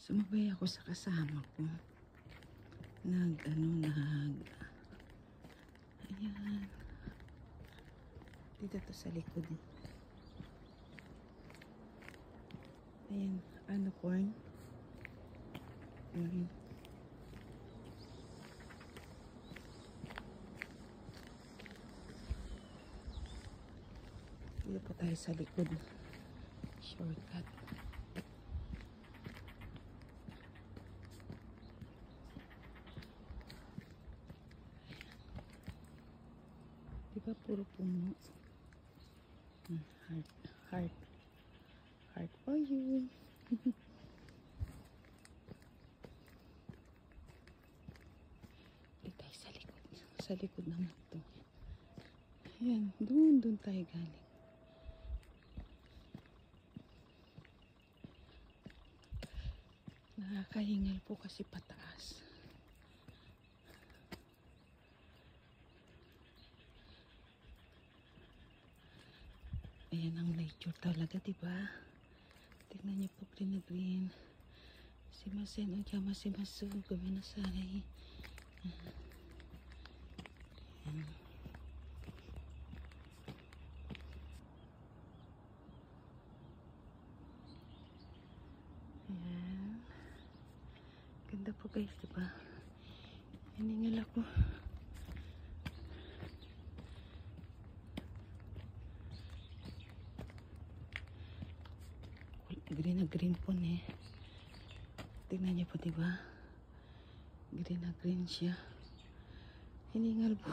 Sumabay ako sa kasama ko. Ayan. Dito to sa likod. Ayan, corn. Dito pa tayo sa likod. Shortcut. Diba puro puno? Heart for you. Dito tayo sa likod. Sa likod naman to. Ayan, doon tayo galing. Nakakahingal po kasi pataas. Ayan ang nature talaga, diba? Tingnan niyo po, green na green. Simasen o yamasimasu gomenasai. Ayan. Ayan. Ganda po guys, diba? Hiningal ako. Green na green po eh. Tingnan niyo po, diba? Green na green siya. Hiningal po.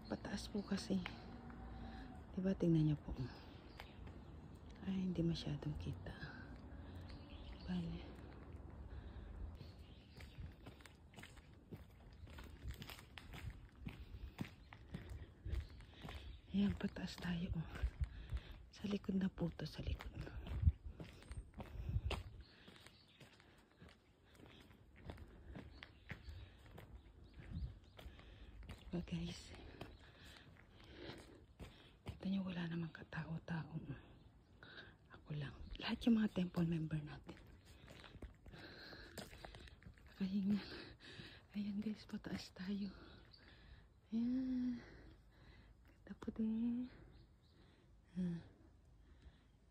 Pataas po kasi. Diba? Tingnan niyo po. Ay, hindi masyadong kita. Bale. Ayan, pataas tayo. Sa likod na po to, sa likod. Guys, kita nyo wala namang katao-tao. Ako lang. Lahat yung mga temple member natin. Kahinga. Ayan guys, pataas tayo. Ayan. Ganda po din.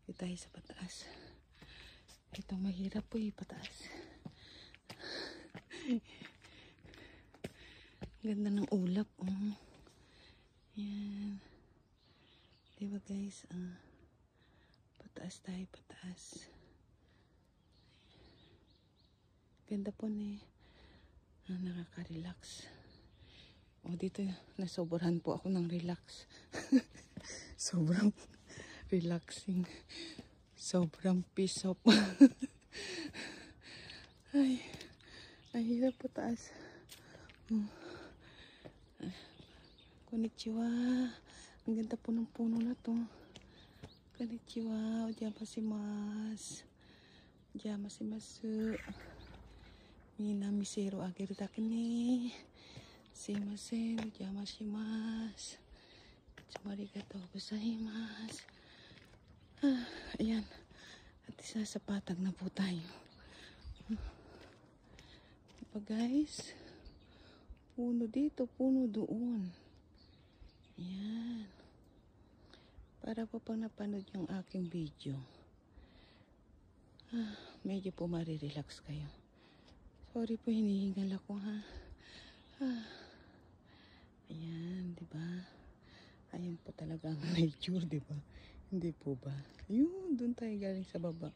Dito tayo sa pataas. Ito mahirap po pataas. Ganda ng ulap. Yan. Diba guys? Pataas tayo, pataas. Ganda po nakaka-relax. Dito nasobrahan po ako ng relax. Sobrang relaxing. Sobrang peace of. Ay, ang hirap pataas. Konnichiwa. Ang ganda po ng puno na to. Konnichiwa. Ojamasimasu. Ojamasimasu. Minamisero ageru dake ne. Sumimasen. Ojamasimasu. Arigatou gozaimasu. Ayan. At isasapatag na po tayo. Diba guys? Puno dito, puno doon. Ayan. Para po pag napanood yung aking video, medyo po marirelax kayo. Sorry po, hinihingal ako ha. Ayan, diba? Ayan po talaga ang nature, diba? Hindi po ba? Yun, doon tayo galing sa baba.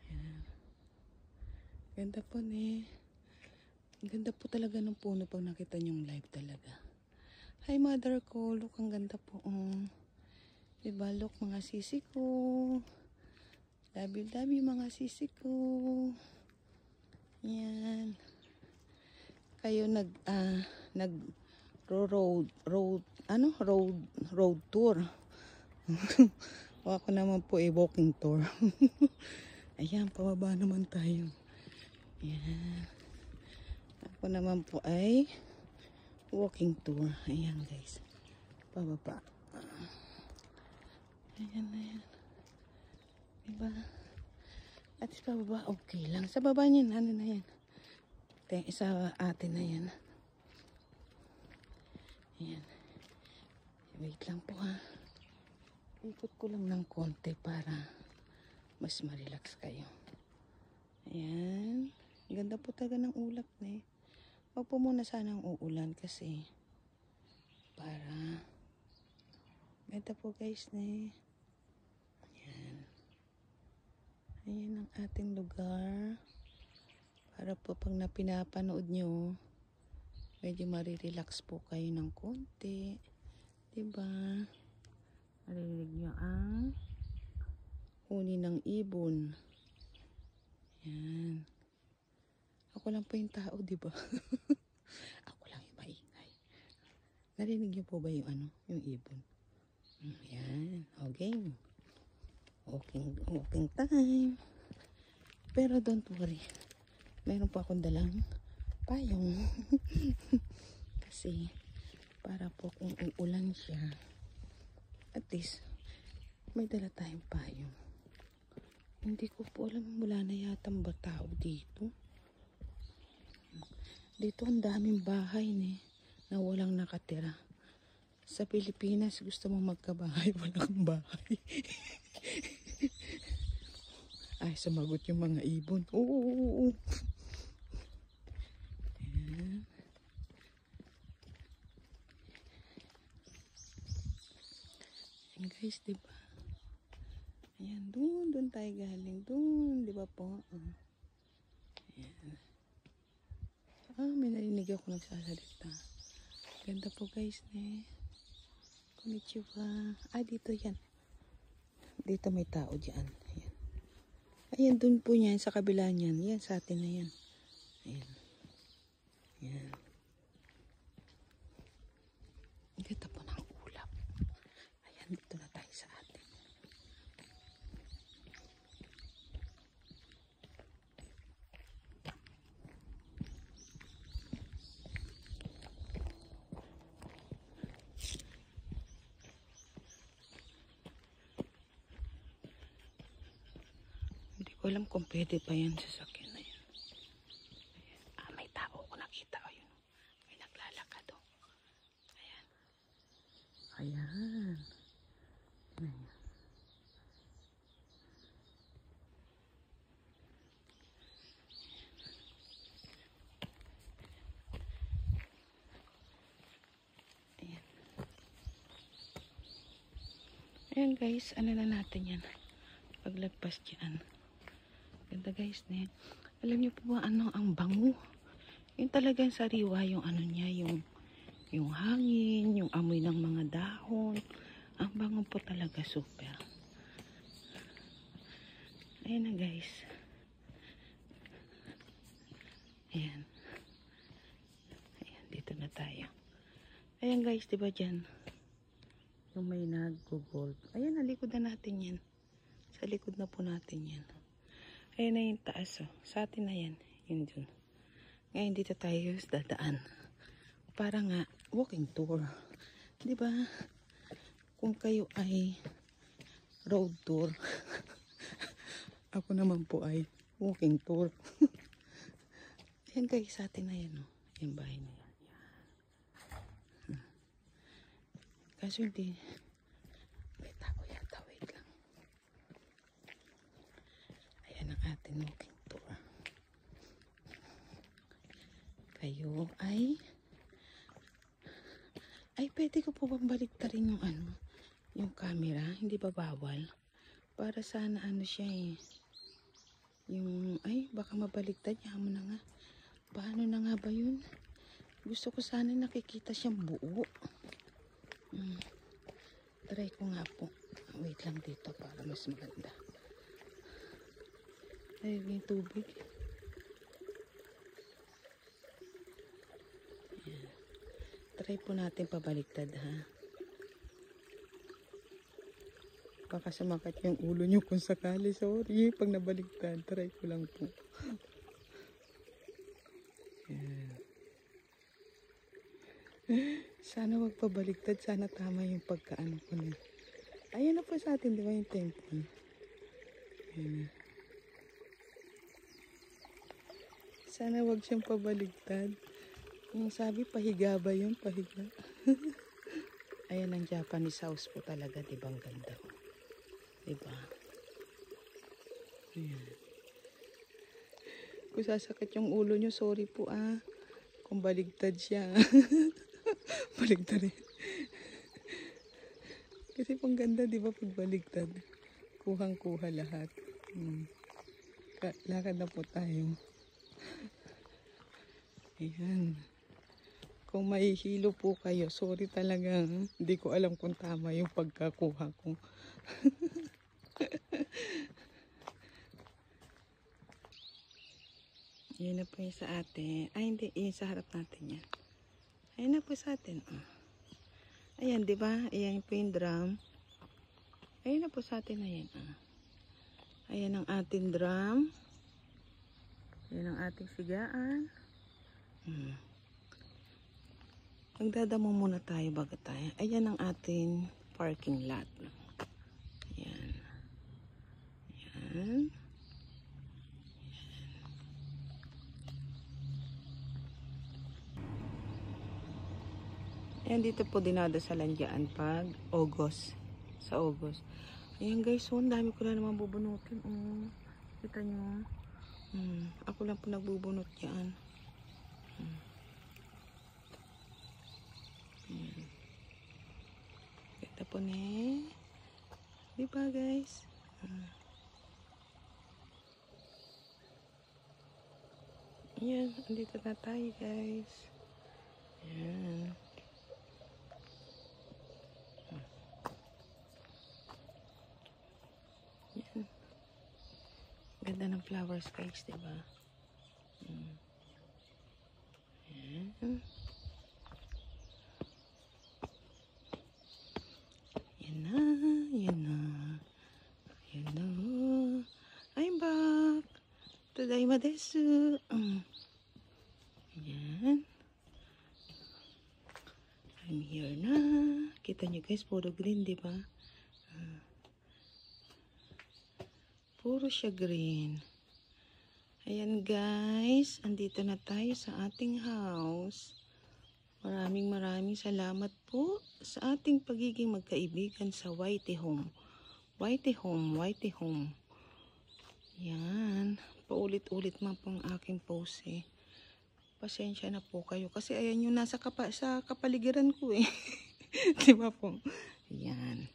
Ayan. Ganda po Ganda po talaga ng puno pag nakita niyong live talaga. Hi mother ko, look ang ganda po. Diba, look mga sisi ko. Love you mga sisi ko. Yan. Kayo road tour. Ako naman po walking tour. Ayan, pababa naman tayo. Yan. Ako naman po ay walking tour. Ayan guys. Pababa. Ayan. Diba? At sa baba, okay lang. Sa baba niyan, ano na yan. Isa atin na yan. Ayan. Wait lang po ha. Ikot ko lang ng konti para mas ma-relax kayo. Ayan. Ganda po talaga ng ulap na eh. Huwag po muna sanang uulan kasi para ganda po guys na eh. Ayan. Ayan ang ating lugar. Para po pag napinapanood nyo, medyo marirelax po kayo ng konti. Diba? Marinig nyo ang huni ng ibon. Yan. Ako lang po yung tao, diba? Ako lang yung maingay. Narinig nyo po ba yung ano? Yung ibon. Yan. Okay. Walking time. Pero don't worry. Meron po akong dalang payong. Kasi, para po kung uulan siya, at least, may dala tayong payong. Hindi ko po alam, wala na yatang ba tao dito. Dito ang daming bahay na walang nakatira. Sa Pilipinas, gusto mo magkabahay, walang bahay. Ay, sumagot yung mga ibon. Oo. Ayan. Ayan guys, diba? Ayan, doon tayo galing. Doon, diba po? Ayan. May narinig ako nagsasalita. Ganda po guys, Konnichiwa. Dito yan. Dito may tao dyan. Ayan. Ayan, dun po yan, sa kabila niyan. Yan, sa atin na yan. Ayan. Ayan. Ang ganda po ng ulap. Ayan, dito na tayo sa atin. Hindi ko alam kung pwede pa yan sa sakyan na yan. Ayan. May tao ko nakita. Ayun. May naglalakad o. Ayan. Ayan. Ayan. Ayan. Ayan guys, ano na natin yan. Paglagpas dyan. Ganda guys na yan. Alam niyo po ba ano ang bango? Yung talagang sariwa yung ano niya, yung hangin, yung amoy ng mga dahon. Ang bango po talaga super. Ayan na guys. Ayan. Ayan, dito na tayo. Ayan guys, diba dyan? Yung may nag-gold. Ayan, nalikod na natin yan. Sa likod na po natin yan. Ayan na yung taas oh. Sa atin na yan. Yun dun. Ngayon dito tayo dadaan. Para nga, walking tour. Diba? Kung kayo ay road tour. Ako naman po ay walking tour. Ayan guys, sa atin na yan oh. Yung bahay na yan. Kaso hindi. May tao yata. Wait lang. Ayan ang ating walking tour. Kayo ay pwede ko po bang baliktarin yung ano, yung camera, hindi ba bawal? Para sana ano siya yung, baka mabaliktad niya mo na nga. Paano na nga ba yun? Gusto ko sana nakikita siyang buo. Try ko nga po. Wait lang dito para mas maganda. Ay, may tubig. Ayan. Try po natin pabaliktad ha. Baka sumakat yung ulo nyo kung sakali. Sorry, pag nabaliktad. Try ko lang po. Ayan. Sana wag pabaliktad. Sana tama yung pagkaano ko na. Ayan na po sa atin, di ba yung temple? Ayan. Sana wag siyang pabaligtad. Yung sabi, pahiga ba yun? Pahiga. Ayan ang Japanese house po talaga, diba? Ang ganda. Diba? Ayan. Kung sasakit yung ulo nyo, sorry po kung baligtad siya. Baligtad rin. Kasi pang ganda, diba, pag baligtad. Kuhang-kuha lahat. Lakad na po tayo. Ayan. Kung mahihilo po kayo, sorry talaga. Hindi ko alam kung tama yung pagkakuha ko. Yan na po yung sa atin. Ay, hindi. Yung sa harap natin yan. Ayan na po sa atin. Ayan, di ba? Ayan po yung drum. Ayan na po sa atin. Ayan. Ayan ang ating drum. Ayan ang ating sigaan. Magdadamo muna tayo bago tayo. Ayan ang ating parking lot. Ayan. Ayan. Ayan, dito po dinadasalan dyan pag August. Sa August. Ayan guys, so ang dami ko na naman bubunutin. Kita nyo. Ako lang po nagbubunot dyan. Kita po ne. Diba guys? Ayan, andito na tayo guys. Ayan. Ayan. Ganda ng flowers guys, diba? Ayan. Yan na, yan na. Yan na. I'm back. Tadayma desu. Ayan. I'm here na. Kita nyo guys, puro green, diba? Puro siya green. Ayan guys, andito na tayo sa ating house. Maraming salamat po sa ating pagiging magkaibigan sa Whitey Home. Whitey Home, Whitey Home. Yan. Paulit-ulit man pong aking post Pasensya na po kayo. Kasi ayan yung nasa sa kapaligiran ko Diba po? Yan.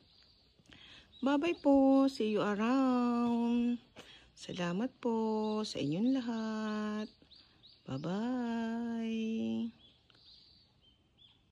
Bye-bye po. See you around. Salamat po sa inyong lahat. Bye-bye.